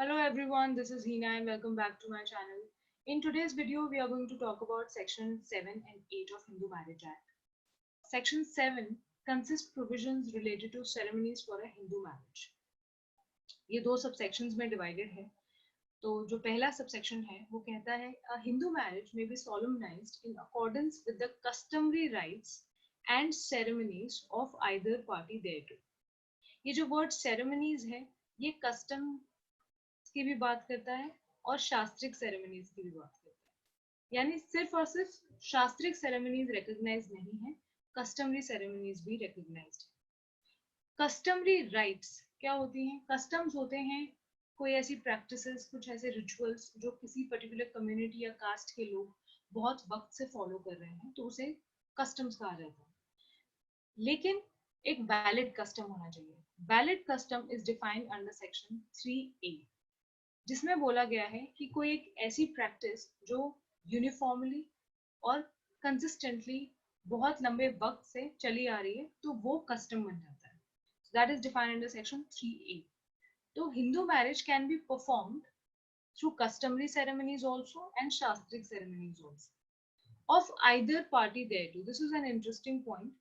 Hello everyone, this is Hina and welcome back to my channel. In today's video, we are going to talk about Section 7 and 8 of Hindu Marriage Act. Section 7 consists provisions related to ceremonies for a Hindu marriage. ये दो subsections में divided है. तो जो पहला subsection है वो कहता है a Hindu marriage may be solemnized in accordance with the customary rites and ceremonies of either party thereto. ये जो word ceremonies है ये custom की भी बात करता है और शास्त्रिक सेरेमनीज की भी बात करता है, यानी सिर्फ और सिर्फ शास्त्रिक सेरेमनीज रिकॉग्नाइज नहीं है, कस्टमरी सेरेमनीज भी रिकॉग्नाइज्ड है। कस्टमरी राइट्स क्या होती हैं? कस्टम्स होते हैं कोई ऐसी प्रैक्टिसेस, कुछ ऐसे रिचुअल्स जो किसी पर्टिकुलर कम्युनिटी या कास्ट के लोग बहुत वक्त से फॉलो कर रहे हैं, तो उसे कस्टम्स कहा जाता है। लेकिन एक वैलिड कस्टम होना चाहिए। Valid custom is defined under section 3A, जिसमें बोला गया है कि कोई एक ऐसी प्रैक्टिस जो यूनिफॉर्मली और कंसिस्टेंटली बहुत लंबे वक्त से चली आ रही है, तो वो कस्टम बन जाता है। That is defined under section 3A. तो Hindu marriage can be performed through customary ceremonies also and शास्त्रिक ceremonies also of either party there. This is an interesting point,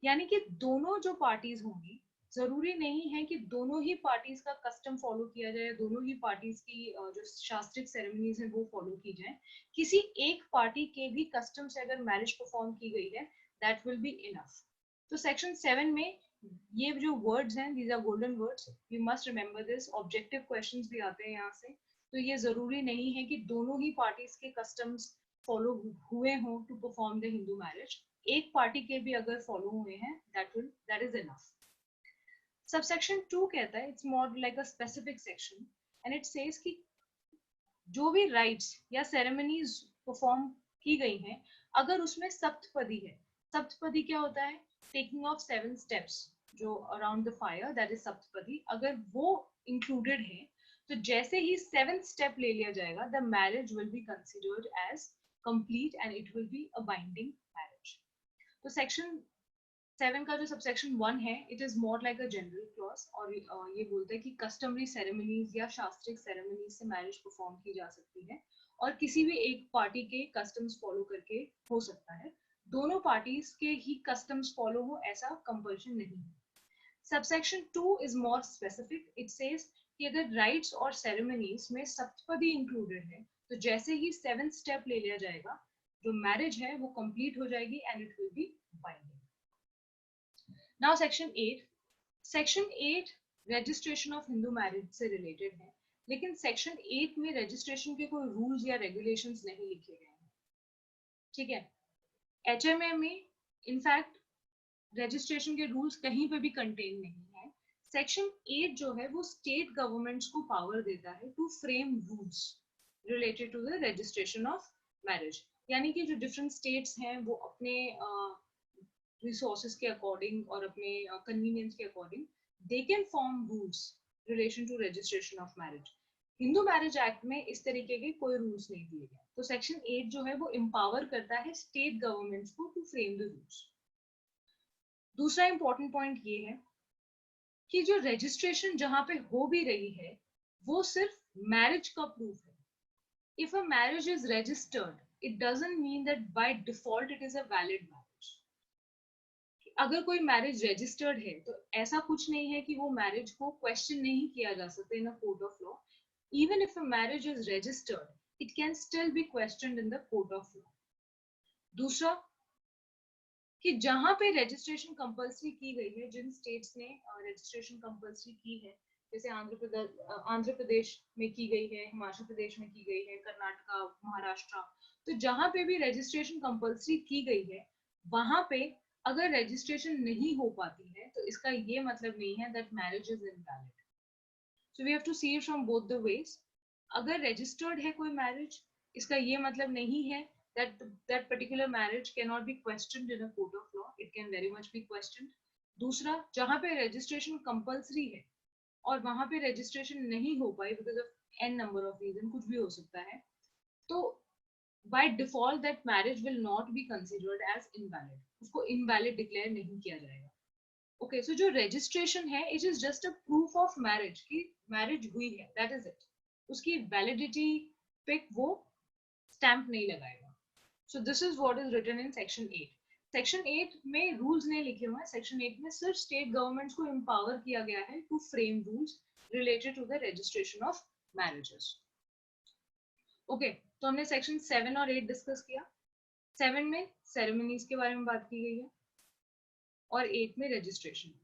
यानी कि दोनों जो पार्टीज होंगी, जरूरी नहीं है कि दोनों ही पार्टीज का कस्टम फॉलो किया जाए, दोनों ही पार्टीज की जो शास्त्रिक सेरेमनीज है वो फॉलो की जाए। किसी एक पार्टी के भी कस्टम से अगर मैरिज परफॉर्म की गई है, दैट विल बी इनफ। तो सेक्शन 7 में ये जो वर्ड्स हैं, these are golden words, you must remember this. Objective questions भी आते हैं यहाँ से, तो ये जरूरी नहीं है कि दोनों ही पार्टीज के कस्टम्स फॉलो हुए हों to perform the Hindu marriage. एक पार्टी के भी अगर फॉलो हुए हैं, दैट इज इनफ। सबसेक्शन 2 कहता है, it's more like a specific section, and it says कि जो भी राइट्स या सेरेमनीज परफॉर्म की गई हैं, अगर उसमें सप्तपदी है। सप्तपदी क्या होता है? टेकिंग ऑफ 7 स्टेप्स जो around the fire, that is saptapadi. अगर वो इंक्लूडेड है, तो जैसे ही 7th स्टेप ले लिया जाएगा, the marriage will be considered as complete and it will be a binding marriage. तो सेक्शन 7 का जो सबसेक्शन 1 है, it is more like a general clause, और ये बोलता है कि कस्टमरी सेरेमनीज या शास्त्रिक सेरेमनीज से मैरिज परफॉर्म की जा सकती है और किसी भी एक पार्टी के कस्टम्स फॉलो करके हो सकता है। दोनों पार्टीज के ही कस्टम्स फॉलो हो ऐसा कंपल्शन नहीं है। Subsection 2 is more specific. It says कि अगर राइट्स और सेरेमनीज में सप्तपदी इंक्लूडेड है, तो जैसे ही 7th स्टेप ले लिया जाएगा, जो मैरिज है वो कंप्लीट हो जाएगी and it will be binding. Now section 8. Section 8 registration of Hindu marriage से related है, लेकिन section 8 में registration के कोई rules या regulations नहीं लिखे गए हैं, ठीक है। HMA में इनफैक्ट registration के rules कहीं पे भी contain नहीं है। section 8 जो है वो state governments को power देता है to frame rules related to the registration of marriage, यानी कि जो different states हैं वो अपने resources के अकॉर्डिंग और अपने कन्वीनियंस के according they can form rules relation to registration of marriage. Hindu marriage act में इस तरीके के कोई रूल्स नहीं दिए गए। तो सेक्शन 8 जो है वो एम्पावर करता है स्टेट गवर्नमेंट्स को टू फ्रेम द रूल्स। दूसरा इंपॉर्टेंट पॉइंट ये है कि जो रजिस्ट्रेशन जहां पे हो भी रही है, वो सिर्फ मैरिज का प्रूफ है। If a marriage is registered, it doesn't mean that by default it is a valid marriage. अगर कोई मैरिज रजिस्टर्ड है, तो ऐसा कुछ नहीं है कि वो मैरिज को क्वेश्चन नहीं किया जा सकता in a court of law. Even if a marriage is registered, it can still be questioned in the court of law. दूसरा कि जहां पे रजिस्ट्रेशन कंपल्सरी की गई है, जिन स्टेट्स ने रजिस्ट्रेशन कंपल्सरी की है, जैसे आंध्र प्रदेश में की गई है, हिमाचल प्रदेश में की गई है, कर्नाटका, महाराष्ट्र, तो जहां पे भी रजिस्ट्रेशन कंपल्सरी की गई है, वहां पे अगर रजिस्ट्रेशन नहीं हो पाती है, तो इसका ये मतलब नहीं है that marriage is invalid. So we have to see it from both the ways. अगर रजिस्टर्ड है कोई मैरिज, इसका ये मतलब नहीं है that particular marriage cannot be questioned in a court of law. It can very much be questioned. दूसरा, जहां पे रजिस्ट्रेशन कंपल्सरी है और वहां पे रजिस्ट्रेशन नहीं हो पाई because of n number of reason, कुछ भी हो सकता है, तो by default that marriage will not be considered as invalid. उसको invalid declare नहीं किया जाएगा। Okay, so जो registration है, it is just a proof of marriage कि marriage हुई है, that is it. उसकी वैलिडिटी पे वो स्टैंप नहीं लगाएगा. So this is what is written in section 8. Section 8 में रूल्स नहीं लिखे हुए हैं. सेक्शन 8 में सिर्फ स्टेट गवर्नमेंट्स को एम्पावर किया गया है to frame rules related to the registration of marriages. Okay, तो हमने सेक्शन 7 और 8 डिस्कस किया. 7 में सेरेमनीज के बारे में बात की गई है और 8 में रजिस्ट्रेशन.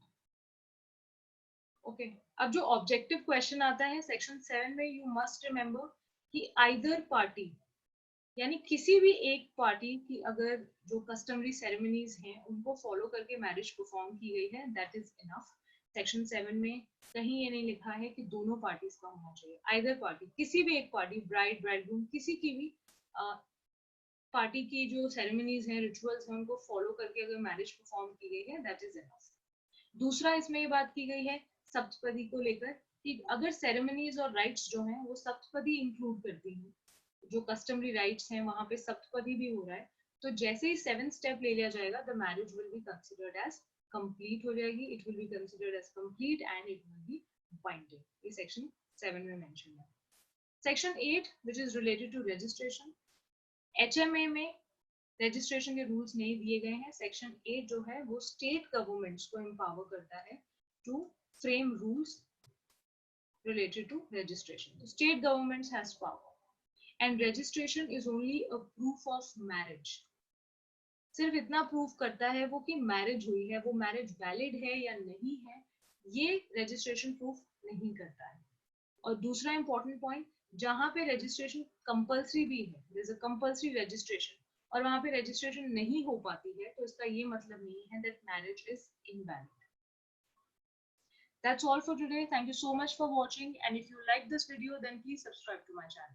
ओके, अब जो ऑब्जेक्टिव क्वेश्चन आता है सेक्शन 7 में, यू मस्ट रिमेम्बर कि आइदर पार्टी, यानी किसी भी एक पार्टी की अगर जो कस्टमरी सेरेमनीज हैं उनको फॉलो करके मैरिज परफॉर्म की गई है, दैट इज इनफ. सेक्शन 7 में कहीं ये नहीं लिखा है कि दोनों पार्टीज का होना चाहिए. आइदर पार्टी, किसी भी एक पार्टी, ब्राइड ब्राइडग्रूम, किसी की भी पार्टी की जो सेरेमनीज हैं, रिचुअल्स हैं, उनको फॉलो करके अगर मैरिज परफॉर्म की गई है, दैट इज इनफ. दूसरा इसमें ये बात की गई है सप्तपदी को लेकर कि अगर सेरेमनीज और राइट्स जो हैं वो सप्तपदी इंक्लूड करती हैं, जो कस्टमरी राइट्स हैं वहां पे सप्तपदी भी हो रहा है, तो जैसे ही 7th स्टेप ले लिया जाएगा, the marriage will be considered as complete हो जाएगी. It will be considered as complete and it will be binding. ये सेक्शन 7 में मेंशन है. Section 8 which is related to registration. HMA में रजिस्ट्रेशन के रूल्स नहीं दिए गए हैं. सेक्शन 8 जो है वो स्टेट गवर्नमेंट्स को एम्पावर करता है to frame rules related to registration. The state government has power, and registration is only a proof of marriage. सिर्फ इतना प्रूफ करता है वो कि मैरिज हुई है, वो मैरिज वैलिड है या नहीं है, ये रजिस्ट्रेशन प्रूफ नहीं करता है. और दूसरा इंपॉर्टेंट पॉइंट, जहां पे रजिस्ट्रेशन कंपल्सरी भी है, there is a compulsory registration, और वहां पे रजिस्ट्रेशन नहीं हो पाती है, तो इसका ये मतलब नहीं है that marriage is invalid. That's all for today. Thank you so much for watching, and if you like this video then please subscribe to my channel.